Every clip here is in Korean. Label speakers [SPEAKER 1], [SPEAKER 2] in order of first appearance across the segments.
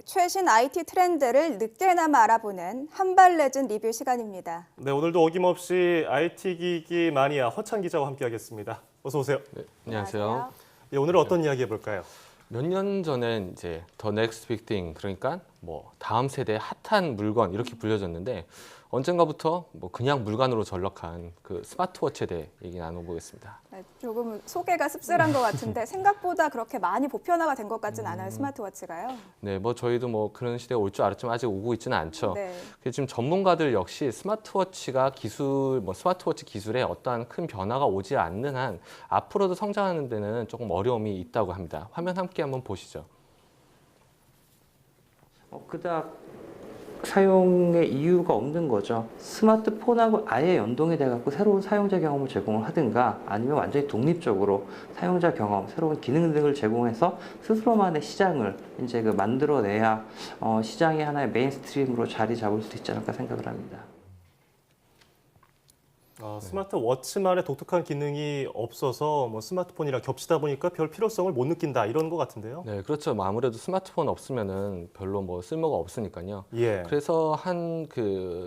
[SPEAKER 1] 최신 IT 트렌드를 늦게나마 알아보는 한발 늦은 리뷰 시간입니다.
[SPEAKER 2] 네, 오늘도 어김없이 IT 기기 마니아 허찬 기자와 함께하겠습니다. 어서 오세요.
[SPEAKER 3] 네, 안녕하세요.
[SPEAKER 2] 예, 오늘은 어떤 이야기 해볼까요?
[SPEAKER 3] 몇 년 전엔 이제 더 넥스트 빅 띵, 그러니까 뭐 다음 세대 핫한 물건 이렇게 불려졌는데 언젠가부터 뭐 그냥 물건으로 전락한 그 스마트워치에 대해 얘기 나눠보겠습니다.
[SPEAKER 1] 조금 소개가 씁쓸한 것 같은데 생각보다 그렇게 많이 보편화가 된 것 같진 않아요, 스마트워치가요.
[SPEAKER 3] 네, 뭐 저희도 뭐 그런 시대가 올 줄 알았지만 아직 오고 있지는 않죠.
[SPEAKER 1] 네.
[SPEAKER 3] 그래서 지금 전문가들 역시 스마트워치가 스마트워치 기술에 어떠한 큰 변화가 오지 않는 한 앞으로도 성장하는 데는 조금 어려움이 있다고 합니다. 화면 함께 한번 보시죠.
[SPEAKER 4] 그닥 사용의 이유가 없는 거죠. 스마트폰하고 아예 연동이 돼갖고 새로운 사용자 경험을 제공을 하든가 아니면 완전히 독립적으로 사용자 경험, 새로운 기능 등을 제공해서 스스로만의 시장을 이제 만들어내야 시장의 하나의 메인스트림으로 자리 잡을 수 있지 않을까 생각을 합니다.
[SPEAKER 2] 스마트워치만의 독특한 기능이 없어서 뭐 스마트폰이랑 겹치다 보니까 별 필요성을 못 느낀다 이런 것 같은데요.
[SPEAKER 3] 네, 그렇죠. 뭐 아무래도 스마트폰 없으면은 별로 뭐 쓸모가 없으니까요.
[SPEAKER 2] 예.
[SPEAKER 3] 그래서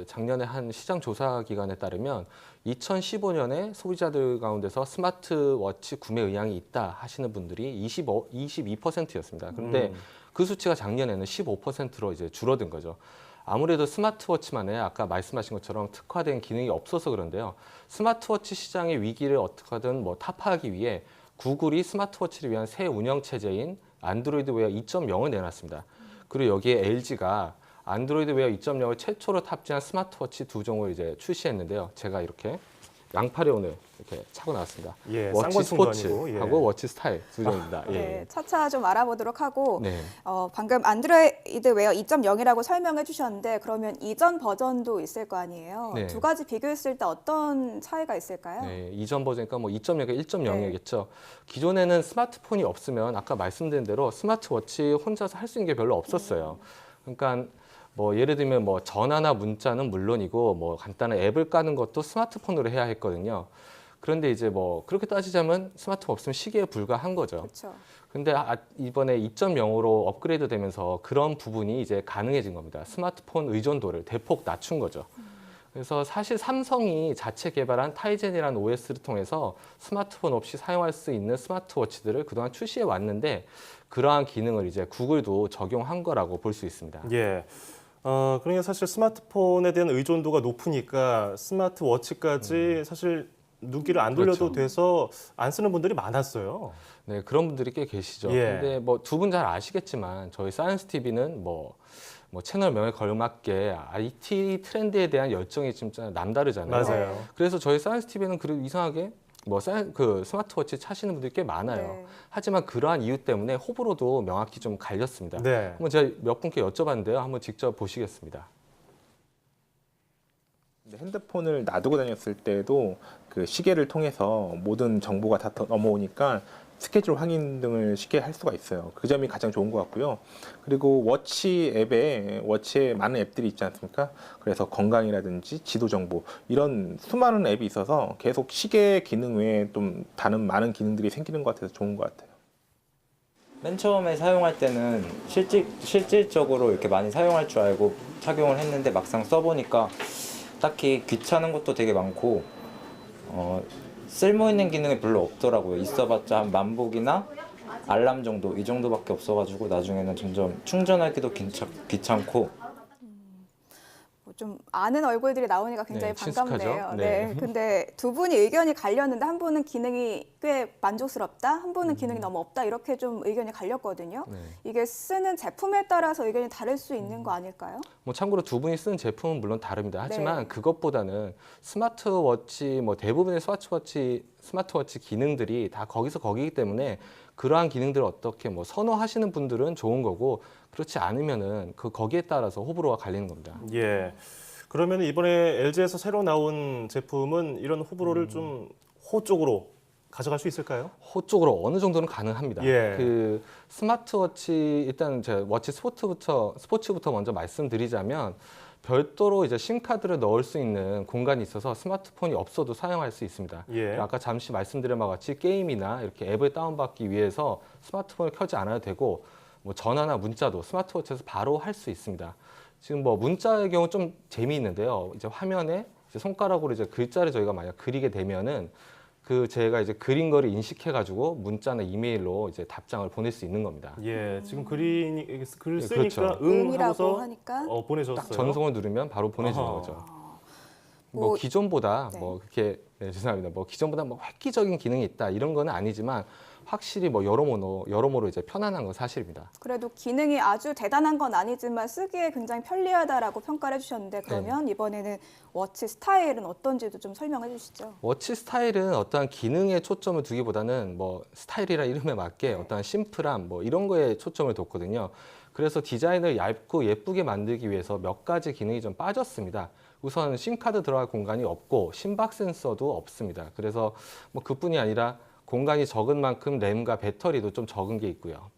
[SPEAKER 3] 작년에 한 시장 조사 기관에 따르면 2015년에 소비자들 가운데서 스마트워치 구매 의향이 있다 하시는 분들이 22%였습니다. 그런데 그 수치가 작년에는 15%로 이제 줄어든 거죠. 아무래도 스마트워치만에 아까 말씀하신 것처럼 특화된 기능이 없어서 그런데요. 스마트워치 시장의 위기를 어떻게든 뭐 타파하기 위해 구글이 스마트워치를 위한 새 운영 체제인 안드로이드 웨어 2.0을 내놨습니다. 그리고 여기에 LG가 안드로이드 웨어 2.0을 최초로 탑재한 스마트워치 두 종을 이제 출시했는데요. 제가 이렇게 양팔에 오늘 이렇게 차고 나왔습니다.
[SPEAKER 2] 예,
[SPEAKER 3] 워치
[SPEAKER 2] 쌍권총도
[SPEAKER 3] 스포츠하고
[SPEAKER 2] 아니고, 예.
[SPEAKER 3] 워치 스타일 두 종입니다. 예.
[SPEAKER 1] 네, 차차 좀 알아보도록 하고
[SPEAKER 3] 네.
[SPEAKER 1] 방금 안드로이드 웨어 2.0이라고 설명해 주셨는데 그러면 이전 버전도 있을 거 아니에요?
[SPEAKER 3] 네.
[SPEAKER 1] 두 가지 비교했을 때 어떤 차이가 있을까요?
[SPEAKER 3] 네, 이전 버전이니까 뭐 2.0과 1.0이겠죠. 기존에는 스마트폰이 없으면 아까 말씀드린 대로 스마트워치 혼자서 할 수 있는 게 별로 없었어요. 그러니까 뭐 예를 들면 뭐 전화나 문자는 물론이고 뭐 간단한 앱을 까는 것도 스마트폰으로 해야 했거든요. 그런데 이제 뭐 그렇게 따지자면 스마트폰 없으면 시계에 불과한 거죠.
[SPEAKER 1] 그렇죠.
[SPEAKER 3] 근데 이번에 2.0으로 업그레이드 되면서 그런 부분이 이제 가능해진 겁니다. 스마트폰 의존도를 대폭 낮춘 거죠. 그래서 사실 삼성이 자체 개발한 타이젠이라는 OS를 통해서 스마트폰 없이 사용할 수 있는 스마트워치들을 그동안 출시해 왔는데 그러한 기능을 이제 구글도 적용한 거라고 볼 수 있습니다.
[SPEAKER 2] 예. 그러니까 사실 스마트폰에 대한 의존도가 높으니까 스마트워치까지 사실 눈길을 안 돌려도
[SPEAKER 3] 그렇죠.
[SPEAKER 2] 돼서 안 쓰는 분들이 많았어요.
[SPEAKER 3] 네, 그런 분들이 꽤 계시죠.
[SPEAKER 2] 예.
[SPEAKER 3] 근데 뭐 두 분 잘 아시겠지만 저희 사이언스 TV는 뭐 채널 명에 걸맞게 IT 트렌드에 대한 열정이 진짜 남다르잖아요.
[SPEAKER 2] 맞아요.
[SPEAKER 3] 그래서 저희 사이언스 TV는 그래도 이상하게 스마트워치 차시는 분들이 꽤 많아요.
[SPEAKER 1] 네.
[SPEAKER 3] 하지만 그러한 이유 때문에 호불호도 명확히 좀 갈렸습니다.
[SPEAKER 2] 네.
[SPEAKER 3] 한번 제가 몇 분께 여쭤봤는데요. 한번 직접 보시겠습니다.
[SPEAKER 5] 핸드폰을 놔두고 다녔을 때도 그 시계를 통해서 모든 정보가 다 넘어오니까 스케줄 확인 등을 쉽게 할 수가 있어요. 그 점이 가장 좋은 것 같고요. 그리고 워치에 많은 앱들이 있지 않습니까? 그래서 건강이라든지 지도 정보 이런 수많은 앱이 있어서 계속 시계 기능 외에 좀 다른 많은 기능들이 생기는 것 같아서 좋은 것 같아요.
[SPEAKER 6] 맨 처음에 사용할 때는 실질적으로 이렇게 많이 사용할 줄 알고 착용을 했는데 막상 써보니까 딱히 귀찮은 것도 되게 많고 쓸모 있는 기능이 별로 없더라고요. 있어봤자 한 만보기나 알람 정도 이 정도밖에 없어가지고 나중에는 점점 충전하기도 귀찮고
[SPEAKER 1] 좀 아는 얼굴들이 나오니까 굉장히
[SPEAKER 3] 네,
[SPEAKER 1] 반갑네요.
[SPEAKER 3] 친숙하죠?
[SPEAKER 1] 네.
[SPEAKER 3] 네.
[SPEAKER 1] 근데 두 분이 의견이 갈렸는데 한 분은 기능이 꽤 만족스럽다, 한 분은 기능이 너무 없다 이렇게 좀 의견이 갈렸거든요.
[SPEAKER 3] 네.
[SPEAKER 1] 이게 쓰는 제품에 따라서 의견이 다를 수 있는 거 아닐까요?
[SPEAKER 3] 뭐 참고로 두 분이 쓰는 제품은 물론 다릅니다. 하지만
[SPEAKER 1] 네.
[SPEAKER 3] 그것보다는 스마트워치 대부분의 스마트워치 기능들이 다 거기기 때문에 그러한 기능들을 어떻게 선호하시는 분들은 좋은 거고 그렇지 않으면은 거기에 따라서 호불호가 갈리는 겁니다.
[SPEAKER 2] 예. 그러면 이번에 LG에서 새로 나온 제품은 이런 호불호를 좀 호 쪽으로 가져갈 수 있을까요?
[SPEAKER 3] 호 쪽으로 어느 정도는 가능합니다.
[SPEAKER 2] 예.
[SPEAKER 3] 그 스마트워치 일단 제가 워치 스포츠부터 먼저 말씀드리자면 별도로 이제 심카드를 넣을 수 있는 공간이 있어서 스마트폰이 없어도 사용할 수 있습니다.
[SPEAKER 2] 예.
[SPEAKER 3] 아까 잠시 말씀드린 바와 같이 게임이나 이렇게 앱을 다운받기 위해서 스마트폰을 켜지 않아도 되고 뭐 전화나 문자도 스마트워치에서 바로 할 수 있습니다. 지금 뭐 문자의 경우 좀 재미있는데요. 이제 화면에 이제 손가락으로 이제 글자를 저희가 만약 그리게 되면은 그 제가 이제 그린 거를 인식해가지고 문자나 이메일로 이제 답장을 보낼 수 있는 겁니다.
[SPEAKER 2] 예, 지금 글을
[SPEAKER 3] 예,
[SPEAKER 2] 쓰니까
[SPEAKER 3] 그렇죠.
[SPEAKER 2] 응
[SPEAKER 1] 응이라고
[SPEAKER 2] 하고서
[SPEAKER 1] 하니까
[SPEAKER 2] 보내줬어요.
[SPEAKER 3] 딱 전송을 누르면 바로 보내주는
[SPEAKER 2] 어허.
[SPEAKER 3] 거죠.
[SPEAKER 1] 뭐,
[SPEAKER 3] 뭐 기존보다
[SPEAKER 1] 네.
[SPEAKER 3] 뭐 그렇게 네, 죄송합니다. 뭐 기존보다 뭐 획기적인 기능이 있다 이런 거는 아니지만 확실히 뭐 여러모로 이제 편안한 건 사실입니다.
[SPEAKER 1] 그래도 기능이 아주 대단한 건 아니지만 쓰기에 굉장히 편리하다라고 평가를 해주셨는데 그러면 이번에는 워치 스타일은 어떤지도 좀 설명해 주시죠.
[SPEAKER 3] 워치 스타일은 어떠한 기능에 초점을 두기보다는 뭐 스타일이라 이름에 맞게 어떠한 심플함 뭐 이런 거에 초점을 뒀거든요. 그래서 디자인을 얇고 예쁘게 만들기 위해서 몇 가지 기능이 좀 빠졌습니다. 우선 심카드 들어갈 공간이 없고 심박 센서도 없습니다. 그래서 뭐 그뿐이 아니라 공간이 적은 만큼 램과 배터리도 좀 적은 게 있고요.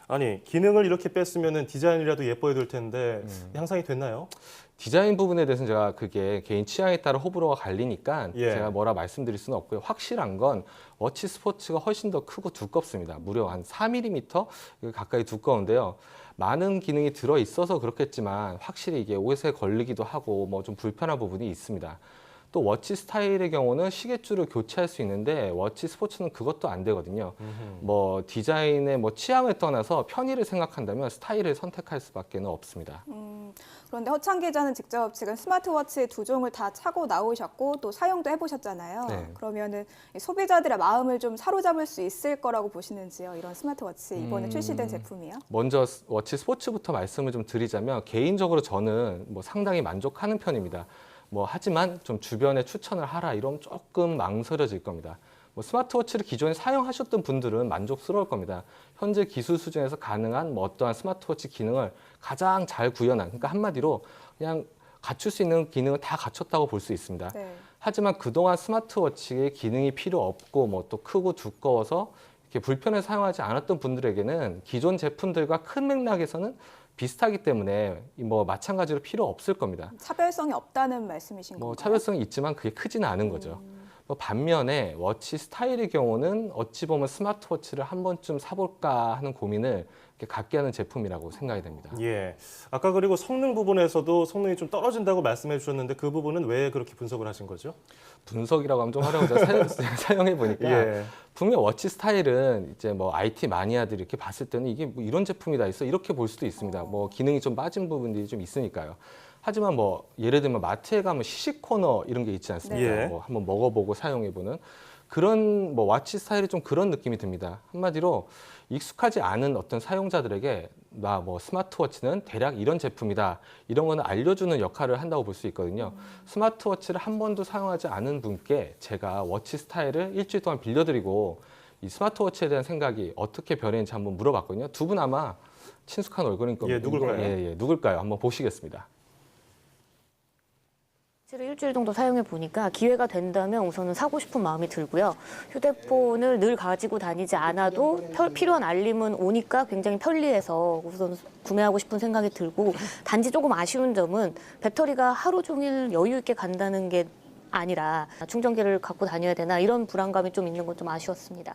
[SPEAKER 2] 아니 기능을 이렇게 뺐으면 디자인이라도 예뻐야 될 텐데 향상이 됐나요?
[SPEAKER 3] 디자인 부분에 대해서는 제가 그게 개인 취향에 따라 호불호가 갈리니까
[SPEAKER 2] 예.
[SPEAKER 3] 제가 뭐라 말씀드릴 수는 없고요. 확실한 건 워치 스포츠가 훨씬 더 크고 두껍습니다. 무려 한 4mm 가까이 두꺼운데요. 많은 기능이 들어 있어서 그렇겠지만 확실히 이게 옷에 걸리기도 하고 뭐 좀 불편한 부분이 있습니다. 또 워치 스타일의 경우는 시계줄을 교체할 수 있는데 워치 스포츠는 그것도 안 되거든요. 뭐 디자인의 뭐 취향을 떠나서 편의를 생각한다면 스타일을 선택할 수밖에 없습니다.
[SPEAKER 1] 그런데 허창 기자는 직접 지금 스마트워치 두 종을 다 차고 나오셨고 또 사용도 해보셨잖아요.
[SPEAKER 3] 네.
[SPEAKER 1] 그러면은 이 소비자들의 마음을 좀 사로잡을 수 있을 거라고 보시는지요? 이런 스마트워치 이번에 출시된 제품이요?
[SPEAKER 3] 먼저 워치 스포츠부터 말씀을 좀 드리자면 개인적으로 저는 뭐 상당히 만족하는 편입니다. 뭐 하지만 좀 주변에 추천을 하라 이러면 조금 망설여질 겁니다. 뭐 스마트워치를 기존에 사용하셨던 분들은 만족스러울 겁니다. 현재 기술 수준에서 가능한 뭐 어떠한 스마트워치 기능을 가장 잘 구현한, 그러니까 한마디로 그냥 갖출 수 있는 기능을 다 갖췄다고 볼 수 있습니다.
[SPEAKER 1] 네.
[SPEAKER 3] 하지만 그동안 스마트워치의 기능이 필요 없고 뭐 또 크고 두꺼워서 이렇게 불편해서 사용하지 않았던 분들에게는 기존 제품들과 큰 맥락에서는 비슷하기 때문에 뭐 마찬가지로 필요 없을 겁니다.
[SPEAKER 1] 차별성이 없다는 말씀이신
[SPEAKER 3] 뭐
[SPEAKER 1] 건가요?
[SPEAKER 3] 차별성이 있지만 그게 크지는 않은 거죠. 뭐 반면에 워치 스타일의 경우는 어찌 보면 스마트워치를 한 번쯤 사볼까 하는 고민을 이렇게 갖게 하는 제품이라고 생각이 됩니다.
[SPEAKER 2] 예. 아까 그리고 성능 부분에서도 성능이 좀 떨어진다고 말씀해 주셨는데 그 부분은 왜 그렇게 분석을 하신 거죠?
[SPEAKER 3] 분석이라고 하면 좀 어려우죠. 사용해 보니까
[SPEAKER 2] 예.
[SPEAKER 3] 분명 워치 스타일은 이제 뭐 IT 마니아들이 이렇게 봤을 때는 이게 뭐 이런 제품이 다 있어 이렇게 볼 수도 있습니다. 뭐 기능이 좀 빠진 부분들이 좀 있으니까요. 하지만 뭐 예를 들면 마트에 가면 시식 코너 이런 게 있지 않습니까?
[SPEAKER 2] 네.
[SPEAKER 3] 뭐 한번 먹어보고 사용해보는 그런 뭐 워치 스타일이 좀 그런 느낌이 듭니다. 한마디로 익숙하지 않은 어떤 사용자들에게 나 뭐 스마트워치는 대략 이런 제품이다 이런 거는 알려주는 역할을 한다고 볼 수 있거든요. 스마트워치를 한 번도 사용하지 않은 분께 제가 워치 스타일을 일주일 동안 빌려드리고 이 스마트워치에 대한 생각이 어떻게 변했는지 한번 물어봤거든요. 두 분 아마 친숙한 얼굴인 겁니다.
[SPEAKER 2] 예, 누굴까요?
[SPEAKER 3] 예, 누굴까요? 한번 보시겠습니다.
[SPEAKER 7] 실제로 일주일 정도 사용해 보니까 기회가 된다면 우선은 사고 싶은 마음이 들고요. 휴대폰을 늘 가지고 다니지 않아도 필요한 알림은 오니까 굉장히 편리해서 우선 구매하고 싶은 생각이 들고 단지 조금 아쉬운 점은 배터리가 하루 종일 여유 있게 간다는 게 아니라 충전기를 갖고 다녀야 되나 이런 불안감이 좀 있는 건 좀 아쉬웠습니다.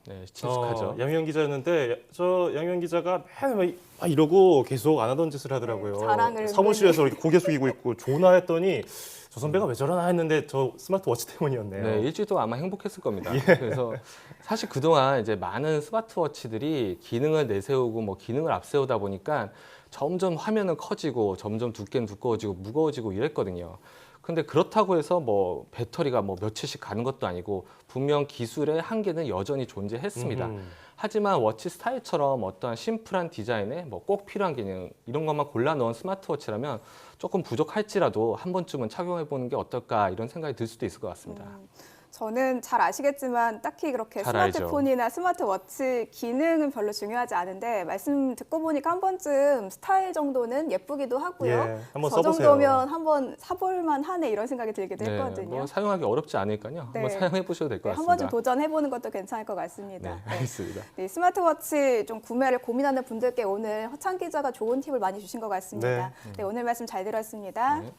[SPEAKER 3] 네, 친숙하죠.
[SPEAKER 2] 양현 기자였는데 저 양현 기자가 맨날 막 이러고 계속 안 하던 짓을 하더라고요.
[SPEAKER 1] 네, 자랑을
[SPEAKER 2] 사무실에서 이렇게 고개 숙이고 있고 전화했더니 저 선배가 왜 저러나 했는데 저 스마트워치 때문이었네요.
[SPEAKER 3] 네, 일주일 동안 아마 행복했을 겁니다. 그래서 사실 그동안 이제 많은 스마트워치들이 기능을 내세우고 뭐 기능을 앞세우다 보니까 점점 화면은 커지고 점점 두께는 두꺼워지고 무거워지고 이랬거든요. 근데 그렇다고 해서 뭐 배터리가 뭐 며칠씩 가는 것도 아니고 분명 기술의 한계는 여전히 존재했습니다. 하지만 워치 스타일처럼 어떠한 심플한 디자인에 뭐 꼭 필요한 기능 이런 것만 골라 넣은 스마트워치라면 조금 부족할지라도 한 번쯤은 착용해 보는 게 어떨까 이런 생각이 들 수도 있을 것 같습니다.
[SPEAKER 1] 저는 잘 아시겠지만 딱히 그렇게
[SPEAKER 3] 잘 알죠.
[SPEAKER 1] 스마트폰이나 스마트워치 기능은 별로 중요하지 않은데 말씀 듣고 보니까 한 번쯤 스타일 정도는 예쁘기도 하고요.
[SPEAKER 2] 예, 한번
[SPEAKER 1] 저
[SPEAKER 2] 써보세요.
[SPEAKER 1] 정도면 한번 사볼만 하네 이런 생각이 들기도 했거든요.
[SPEAKER 3] 뭐 사용하기 어렵지 않으니까요.
[SPEAKER 1] 네.
[SPEAKER 3] 한번 사용해 보셔도 될 것
[SPEAKER 1] 네, 한
[SPEAKER 3] 같습니다.
[SPEAKER 1] 번쯤 도전해보는 것도 괜찮을 것 같습니다.
[SPEAKER 3] 네, 알겠습니다.
[SPEAKER 1] 네, 스마트워치 좀 구매를 고민하는 분들께 오늘 허창 기자가 좋은 팁을 많이 주신 것 같습니다. 네, 오늘 말씀 잘 들었습니다.
[SPEAKER 3] 네.